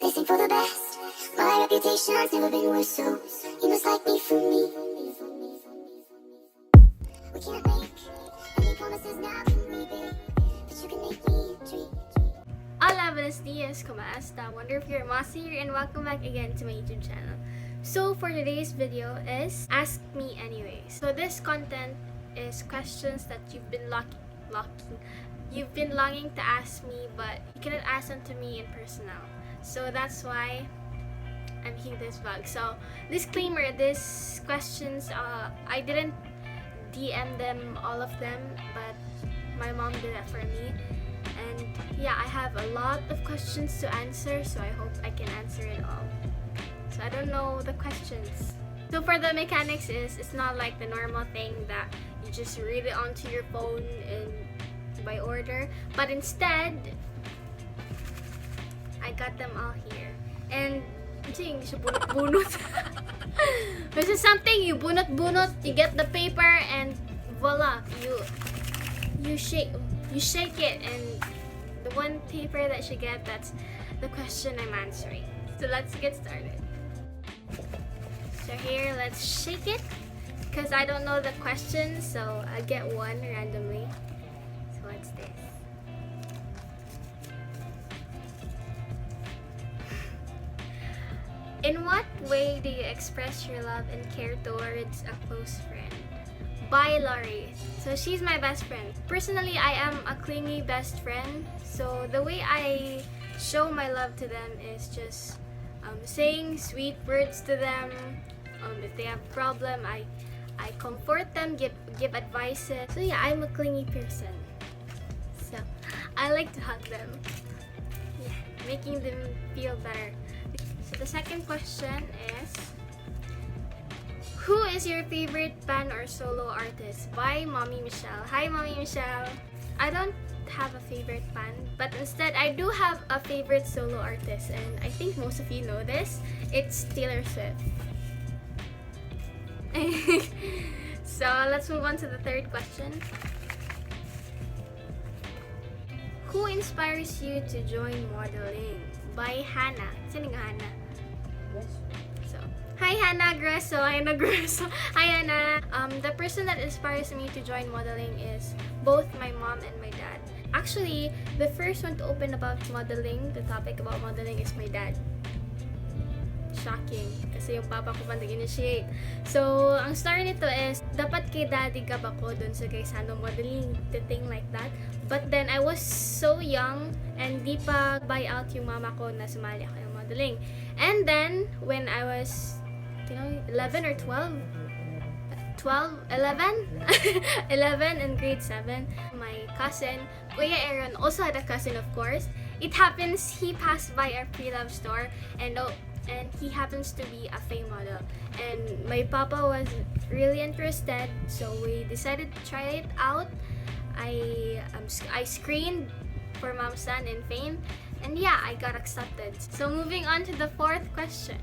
They sing for the best. My reputation's never been worse, so you must like me for me. We can't make any promises now, can we, babe? But you can make me dream. Hola, buenos dias, ¿cómo está? Wonder if you're Mossy here, and welcome back again to my YouTube channel. So for today's video is Ask Me Anyways. So this content is questions that you've been longing to ask me, but you cannot ask them to me in person now. So that's why I'm making this vlog. So disclaimer, these questions, I didn't DM them, all of them, but my mom did that for me. And yeah, I have a lot of questions to answer, so I hope I can answer it all. So I don't know the questions. So for the mechanics it's not like the normal thing that you just read it onto your phone and by order, but instead I got them all here. And hindi siya bunot-bunot. This is something you bunot-bunot, you get the paper, and voila, you shake it, and the one paper that you get, that's the question I'm answering. So let's get started. So here, let's shake it, because I don't know the questions, so I get one randomly. So what's this? In what way do you express your love and care towards a close friend? By Laurie. So she's my best friend. Personally, I am a clingy best friend. So the way I show my love to them is just saying sweet words to them. If they have a problem, I comfort them, give advices. So yeah, I'm a clingy person. So I like to hug them. Yeah, making them feel better. So the second question is, who is your favorite band or solo artist? By Mommy Michelle. Hi, Mommy Michelle. I don't have a favorite band, but instead I do have a favorite solo artist, and I think most of you know this. It's Taylor Swift. So let's move on to the third question. Who inspires you to join modeling? By Hannah. Sino nga Hannah? So, hi Hannah Gresso. Hannah Gresso. Hi Hannah. The person that inspires me to join modeling is both my mom and my dad. Actually, the first one to open about modeling, the topic about modeling, is my dad. Shocking. Kasi yung papa ko pa nag-initiate. So, ang story nito is, dapat kay daddy gab ako dun sa Gaisano modeling, the thing like that. But then, I was so young, and di pa buy out yung mama ko na sumali ako yung modeling. And then, when I was, 11 or 12? 11 in grade 7, my cousin, Kuya Aaron, also had a cousin, of course. It happens, he passed by our pre-love store, and he happens to be a Fiah model. And my papa was really interested, so we decided to try it out. I screened for Mom San in Fame, and yeah, I got accepted. So moving on to the fourth question.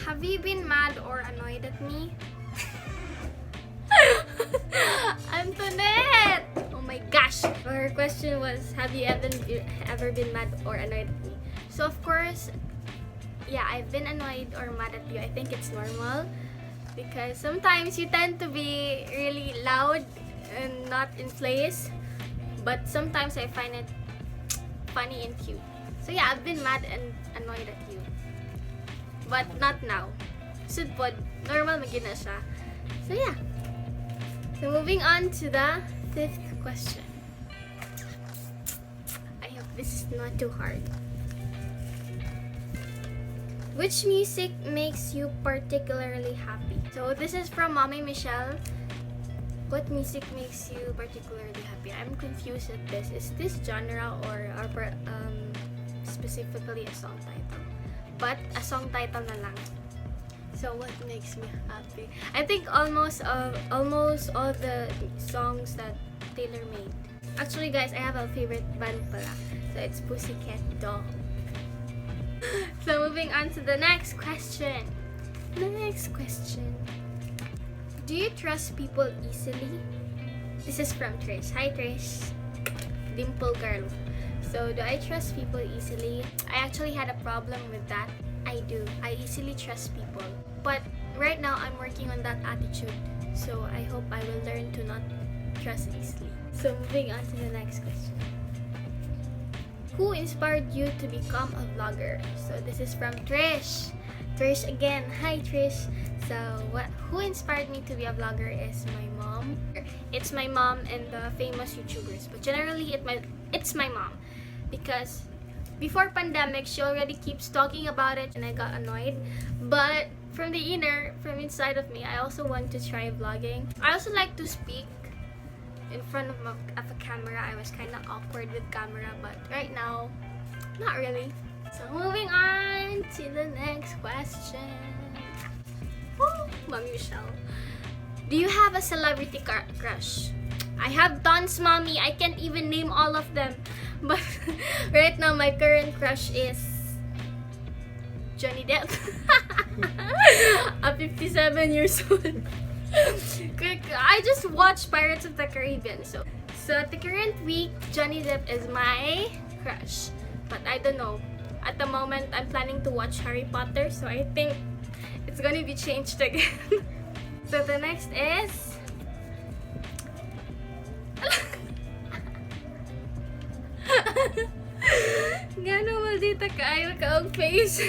Have you been mad or annoyed at me? Antoinette! Oh my gosh! Her question was, have you ever been mad or annoyed at me? So of course, yeah, I've been annoyed or mad at you. I think it's normal, because sometimes you tend to be really loud and not in place, but sometimes I find it funny and cute. So yeah, I've been mad and annoyed at you, but not now. Sudpod, normal magina siya. So yeah. So moving on to the fifth question. I hope this is not too hard. Which music makes you particularly happy? So this is from Mommy Michelle. What music makes you particularly happy? I'm confused at this. Is this genre or specifically a song title? But a song title na lang. So what makes me happy? I think almost all the songs that Taylor made. Actually guys, I have a favorite band pala. So it's Pussycat Doll. So moving on to the next question. The next question. Do you trust people easily? This is from Trish. Hi Trish. dimple girl. So, do I trust people easily? I actually had a problem with that. I do. I easily trust people. But right now, I'm working on that attitude. So, I hope I will learn to not trust easily. So, moving on to the next question. Who inspired you to become a vlogger? So, this is from Trish. Trish again. Hi, Trish. So, who inspired me to be a vlogger is my mom. It's my mom and the famous YouTubers. But generally, it's my mom. Because before pandemic, she already keeps talking about it and I got annoyed. But from inside of me, I also want to try vlogging. I also like to speak in front of a camera. I was kind of awkward with camera, but right now, not really. So moving on to the next question. Oh, Mommy Michelle. Do you have a celebrity crush? I have tons, Mommy. I can't even name all of them. But right now, my current crush is Johnny Depp. I'm 57 years old. I just watched Pirates of the Caribbean. So at the current week, Johnny Depp is my crush. But I don't know. At the moment, I'm planning to watch Harry Potter. So I think it's gonna be changed again. So the next is... Gano'ng maldita kaayo ka ang face?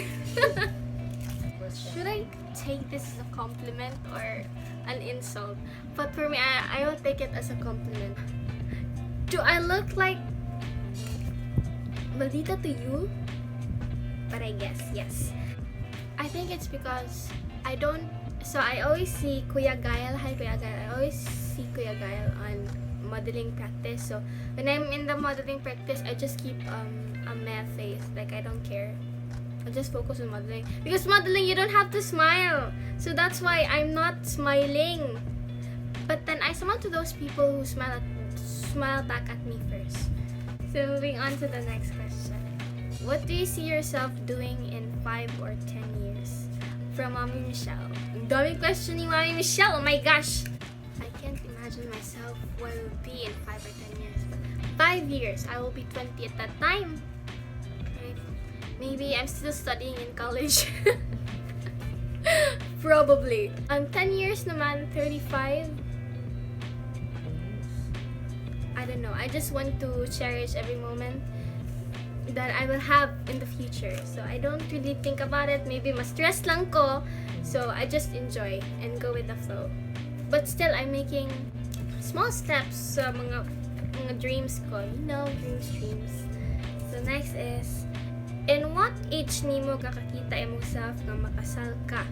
Should I take this as a compliment or an insult? But for me, I will take it as a compliment. Do I look like maldita to you? But I guess, yes. I think it's because I always see Kuya Gael. Hi, Kuya Gael. I always see Kuya Gael on modeling practice. So when I'm in the modeling practice, I just keep a meh face. Like, I don't care. I just focus on modeling. Because modeling, you don't have to smile. So that's why I'm not smiling. But then I smile to those people who smile back at me first. So moving on to the next question. What do you see yourself doing in 5 or 10 years? From Mommy Michelle. Ang daming question ni Mommy Michelle. Oh my gosh! I can't imagine myself where I will be in 5 or 10 years. But 5 years, I will be 20 at that time. Right? Maybe I'm still studying in college. Probably. 10 years naman, 35. I don't know. I just want to cherish every moment that I will have in the future. So I don't really think about it. Maybe ma-stress lang ko. So I just enjoy and go with the flow. But still, I'm making small steps sa mga dreams ko. You know, dreams. So next is, in what age nimo kakakita imong self nga makasal ka?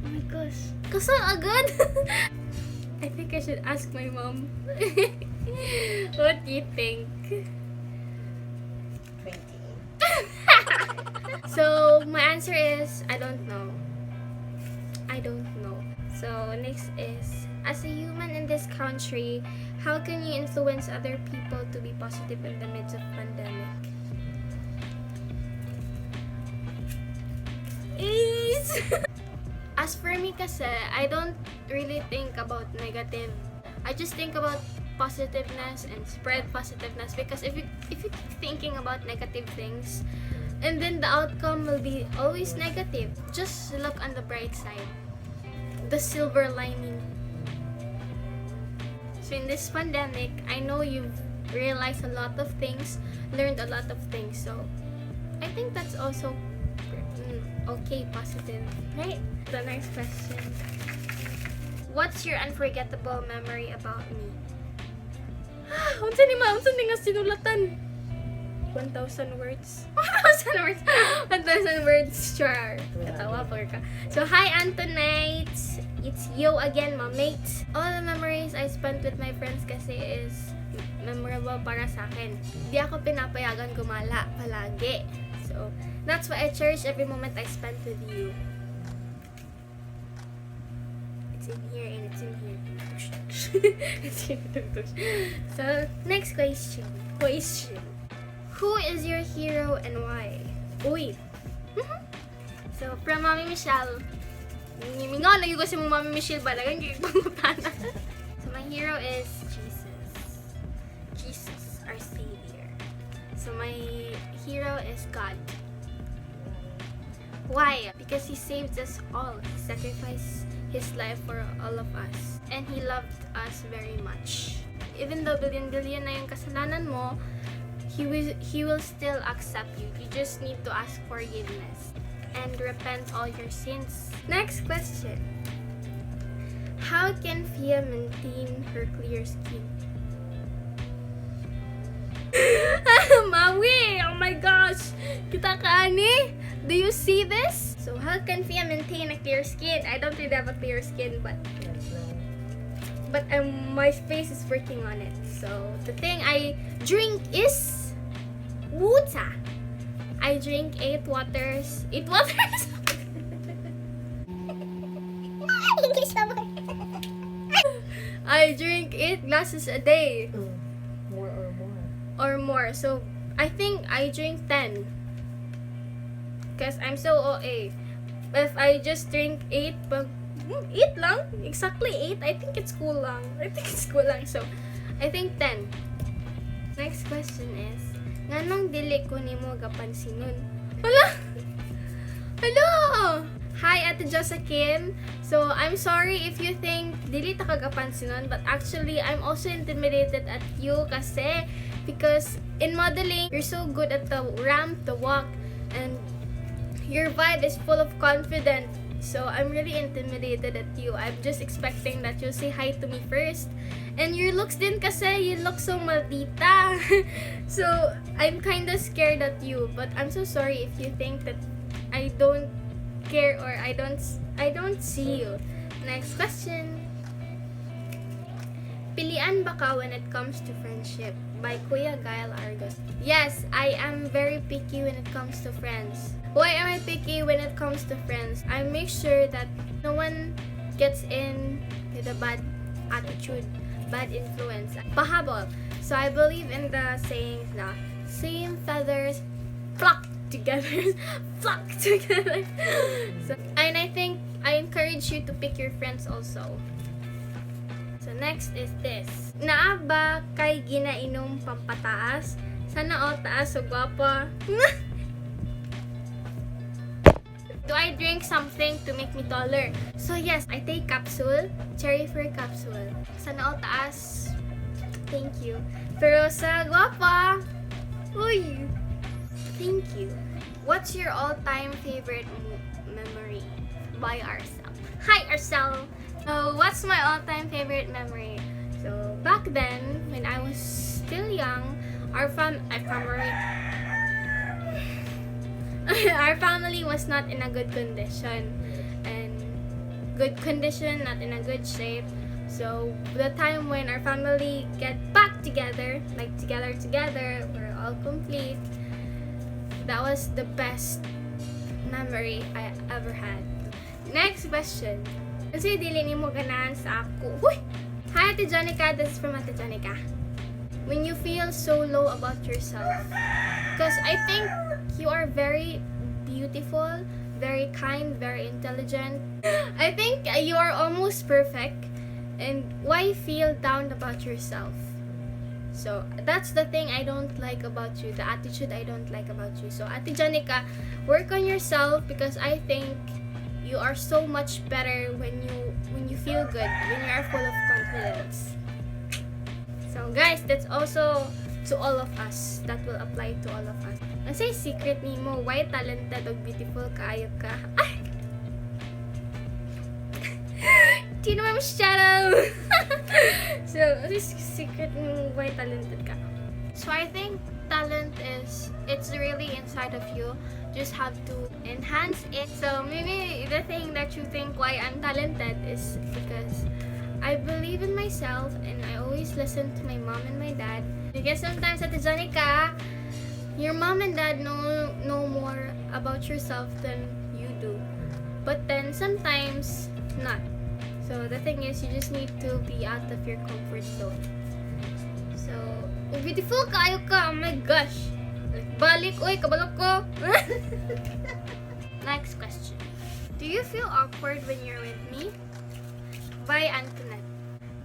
Oh my gosh. Kasal agad? I think I should ask my mom. What do you think? 28. So, my answer is, I don't know. So, next is, as a human in this country, how can you influence other people to be positive in the midst of pandemic? As for me kasi, I don't really think about negative. I just think about positiveness and spread positiveness, because if you keep thinking about negative things and then the outcome will be always negative, just look on the bright side, the silver lining. So in this pandemic, I know you've realized a lot of things, learned a lot of things, so I think that's also okay, positive, right? The next question. What's your unforgettable memory about me? Unsa ni nga sinulatan? 1,000 words. 1,000 words. 1,000 words. Sure. Katawa po ka. So, hi, Antonite. It's you again, my mates. All the memories I spent with my friends kasi is memorable para sa akin. Di ako pinapayagan gumala palagi. So, that's why I cherish every moment I spent with you. It's in here and it's in here. It's here. So, next question. Who is your hero and why? Uy. So, from Mommy Michelle. Mingaw, lagi ko si Mommy Michelle ba? Lagang kikipangutana. So, my hero is Jesus. Jesus, our Savior. So my hero is God. Why? Because He saved us all. He sacrificed His life for all of us. And He loved us very much. Even though billion na yung kasalanan mo, He will still accept you. You just need to ask forgiveness and repent all your sins. Next question. How can Fiah maintain her clear skin? Maui! Oh my gosh! Kita ka, ani? Do you see this? So, how can Fiah maintain a clear skin? I don't really have a clear skin, but my face is working on it. So, the thing I drink is water. I drink 8 waters. 8 waters? English na mo. I drink 8 glasses a day. More or more. Or more. So, I think I drink 10. Because I'm so OA. If I just drink 8, but 8 lang? Exactly 8? I think it's cool lang. So, I think 10. Next question is, nganong dili ko nimo gapansinon? Hala! Hi, Ate Josephine. So, I'm sorry if you think dili ta ka gapansinon, but actually, I'm also intimidated at you kasi because in modeling, you're so good at the ramp, the walk, and your vibe is full of confidence. So, I'm really intimidated at you. I'm just expecting that you'll say hi to me first. And your looks din kasi, you look so maldita. So, I'm kinda scared at you. But I'm so sorry if you think that I don't care or I don't see you. Next question. Pilian ba ka when it comes to friendship? By Kuya Gael Argos. Yes, I am very picky when it comes to friends. Why am I picky when it comes to friends? I make sure that no one gets in with a bad attitude, bad influence, pahabol. So I believe in the saying na same feathers flock together. Flock together. So, and I think I encourage you to pick your friends also. So next is this. Naa ba kay ginainom pampataas? Sana all taas so gwapa. Do I drink something to make me taller? So yes, I take capsule, cherry fruit capsule. Sana all taas. Thank you. Pero sa gwapa, uy, thank you. What's your all-time favorite memory? By Arcel. Hi Arcel! So, what's my all-time favorite memory? So, back then, when I was still young, our family was not in a good condition. And not in a good shape. So, the time when our family get back together, like together, we're all complete, that was the best memory I ever had. Next question. Kasi dili nimo ganahan sa ako. Uy! Hi, Ate Jonica. This is from Ate Jonica. When you feel so low about yourself. Because I think you are very beautiful, very kind, very intelligent. I think you are almost perfect. And why feel down about yourself? So, that's the thing I don't like about you. The attitude I don't like about you. So, Ate Jonica, work on yourself because I think you are so much better when you feel good, when you are full of confidence. So guys, that's also to all of us. That will apply to all of us. Ang say secret nimo, why talented o beautiful kaayo ka? Ay! Di naman masyado. So, this secret nimo, why talented ka? So I think talent it's really inside of you. Just have to enhance it. So maybe the thing that you think why I'm talented is because I believe in myself and I always listen to my mom and my dad. Because sometimes at Jonica, your mom and dad know more about yourself than you do. But then sometimes not. So the thing is you just need to be out of your comfort zone. So, beautiful kayo ka. Oh my gosh. Balik, uy, kabalok ko. Next question. Do you feel awkward when you're with me? By Antoinette.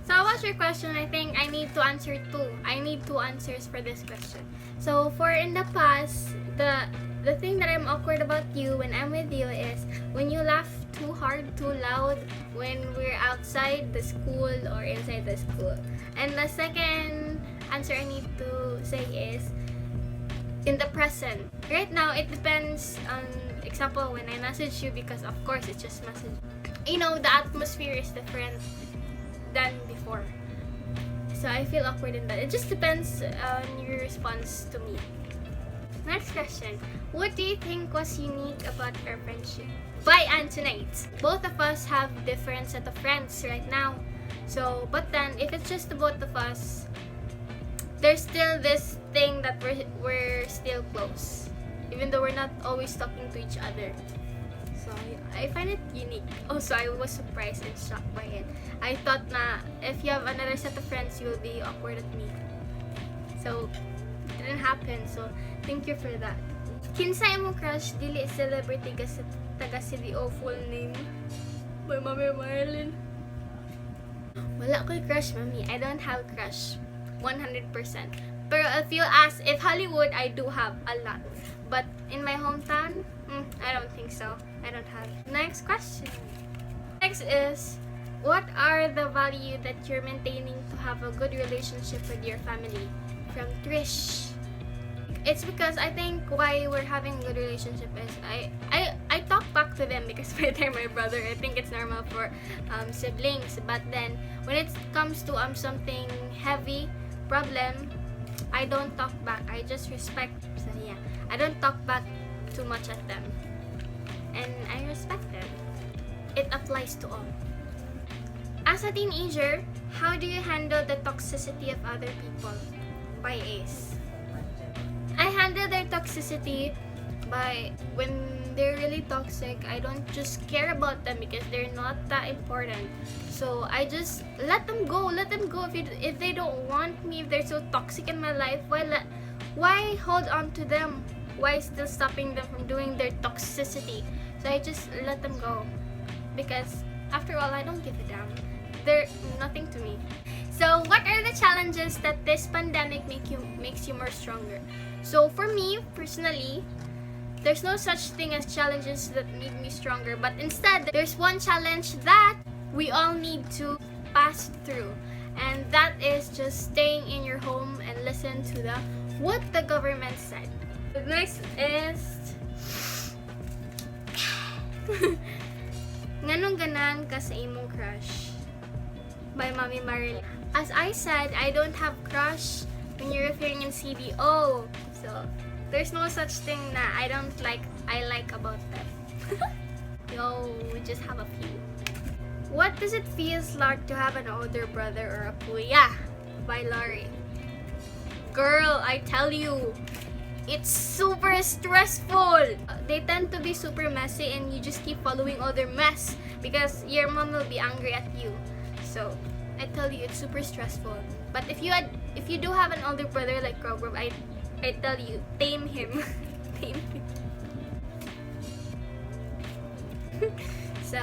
So, about your question, I think I need to answer two. I need two answers for this question. So for in the past, the thing that I'm awkward about you when I'm with you is when you laugh too hard, too loud when we're outside the school or inside the school. And the second answer I need to say is in the present. Right now, it depends on example when I message you because of course it's just message. You know, the atmosphere is different than before. So I feel awkward in that. It just depends on your response to me. Next question. What do you think was unique about our friendship? By Antonite. Both of us have different set of friends right now. So, but then if it's just the both of us, there's still this thing that we're still close. Even though we're not always talking to each other. So, I find it unique. Also, I was surprised and shocked by it. I thought na if you have another set of friends, you will be awkward at me. So, it didn't happen. So, thank you for that. Kinsa imong crush dili celebrity kasi taga CDO full name? By Mami Marilyn. Wala ko'y crush, Mami. I don't have crush. 100%. Pero if you ask, if Hollywood, I do have a lot. But in my hometown, I don't think so. I don't have. Next question. Next is, what are the value that you're maintaining to have a good relationship with your family? From Trish. It's because I think why we're having a good relationship is I talk back to them because they're my brother. I think it's normal for siblings. But then when it comes to something heavy problem, I don't talk back. I just respect. So yeah, I don't talk back too much at them, and I respect them. It applies to all. As a teenager, how do you handle the toxicity of other people? By Ace. I handle their toxicity by when they're really toxic, I don't just care about them because they're not that important. So I just let them go. Let them go if they don't want me, if they're so toxic in my life, why hold on to them? Why still stopping them from doing their toxicity? So I just let them go. Because after all, I don't give a damn. They're nothing to me. So what are the challenges that this pandemic makes you more stronger? So for me, personally, there's no such thing as challenges that make me stronger, but instead, there's one challenge that we all need to pass through, and that is just staying in your home and listen to what the government said. The next is nganong ganan ka sa imong crush? By Mami Marilyn. As I said, I don't have crush when you're referring in CDO. So, there's no such thing na I like about them. Yo, we just have a few. What does it feel like to have an older brother or a kuya? By Laurie. Girl, I tell you, it's super stressful. They tend to be super messy and you just keep following all their mess because your mom will be angry at you. So, I tell you, it's super stressful. But if you do have an older brother like Grover, I tell you, tame him. Tame him. So,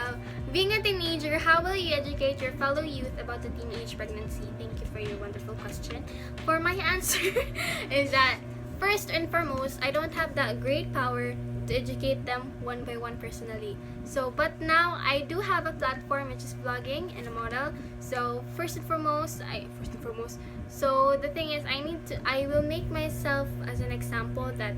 being a teenager, how will you educate your fellow youth about the teenage pregnancy? Thank you for your wonderful question. For my answer is that, first and foremost, I don't have that great power to educate them one by one personally. So, but now I do have a platform which is vlogging and a model. So, first and foremost, so the thing is, I will make myself as an example that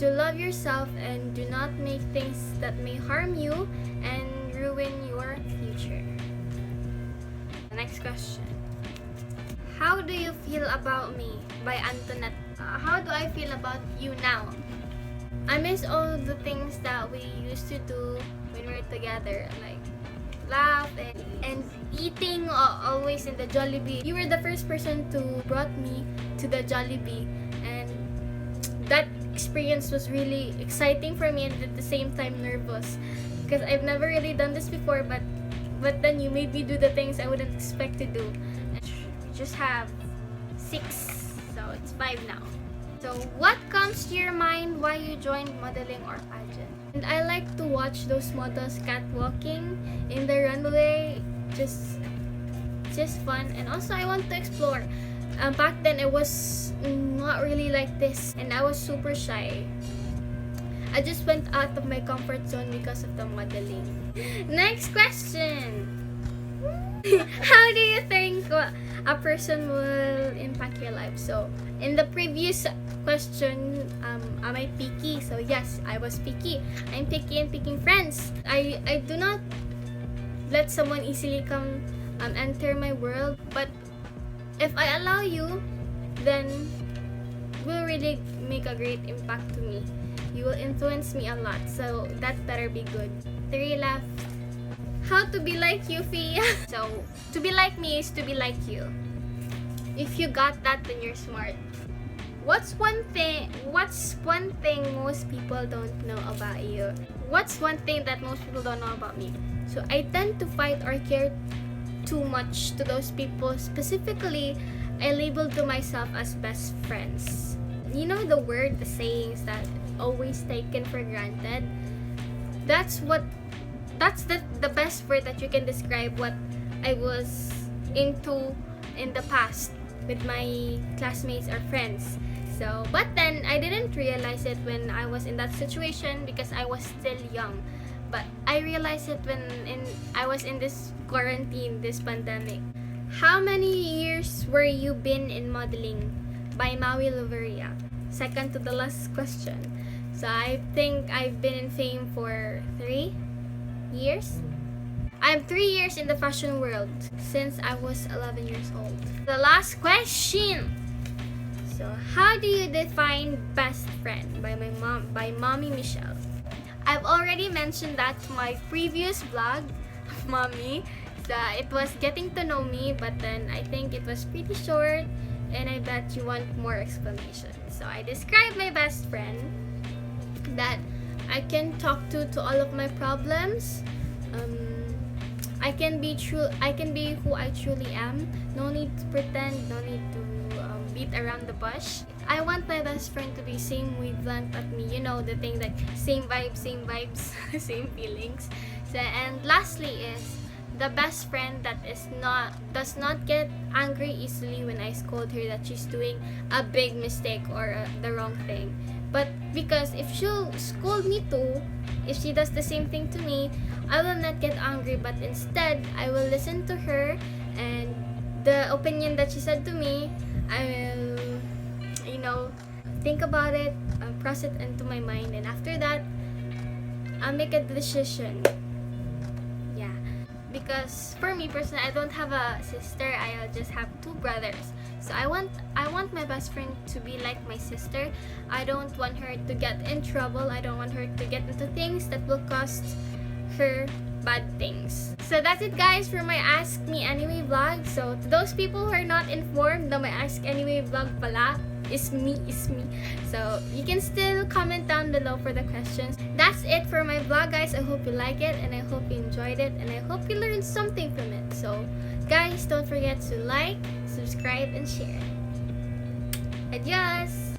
to love yourself and do not make things that may harm you and ruin your future. The next question. How do you feel about me? By Antoinette. How do I feel about you now? I miss all the things that we used to do when we were together, like laugh and eating always in the Jollibee. You were the first person to brought me to the Jollibee, and that experience was really exciting for me and at the same time nervous because I've never really done this before, but then you made me do the things I wouldn't expect to do. And we just have 6, so it's 5 now. So, what comes to your mind why you joined modeling or pageant? And I like to watch those models catwalking in the runway. Just it's just fun, and also I want to explore. Back then I was not really like this, and I was super shy. I just went out of my comfort zone because of the modeling. Next question. How do you think a person will impact your life? So, in the previous question, am I picky? So yes, I was picky. I'm picky in picking friends. I do not let someone easily come enter my world, but if I allow you, then will really make a great impact to me. You will influence me a lot, so that better be good. 3 left. How to be like you, Fiah? So, to be like me is to be like you. If you got that, then you're smart. What's one thing most people don't know about you? What's one thing that most people don't know about me? So, I tend to fight or care too much to those people. Specifically, I label to myself as best friends. You know the word, the sayings that always taken for granted? That's the best word that you can describe what I was into in the past with my classmates or friends. So, but then I didn't realize it when I was in that situation because I was still young. But I realized it when I was in this quarantine, this pandemic. How many years were you been in modeling? By Maui Loveria. Second to the last question. So I think I've been in fame for 3 years. I'm 3 years in the fashion world since I was 11 years old. The last question. So how do you define best friend? By Mommy Michelle. I've already mentioned that to my previous vlog, Mommy. So it was getting to know me, but then I think it was pretty short, and I bet you want more explanation. So I describe my best friend that I can talk to all of my problems. I can be who I truly am. No need to pretend, no need to beat around the bush. I want my best friend to be same wavelength at me. You know, the thing that same vibes, same feelings. So, and lastly is the best friend that does not get angry easily when I scold her that she's doing a big mistake or the wrong thing. But because if she'll scold me too, if she does the same thing to me, I will not get angry, but instead I will listen to her, and the opinion that she said to me, I will, think about it, process it into my mind, and after that, I'll make a decision. Yeah, because for me personally, I don't have a sister. I just have 2 brothers. So I want my best friend to be like my sister. I don't want her to get in trouble. I don't want her to get into things that will cost her bad things. So that's it, guys, for my Ask Me Anyway vlog. So to those people who are not informed na my Ask Anyway vlog pala is me. So you can still comment down below for the questions. That's it for my vlog, guys. I hope you like it, and I hope you enjoyed it, and I hope you learned something from it. So guys, don't forget to like, subscribe, and share. Adios!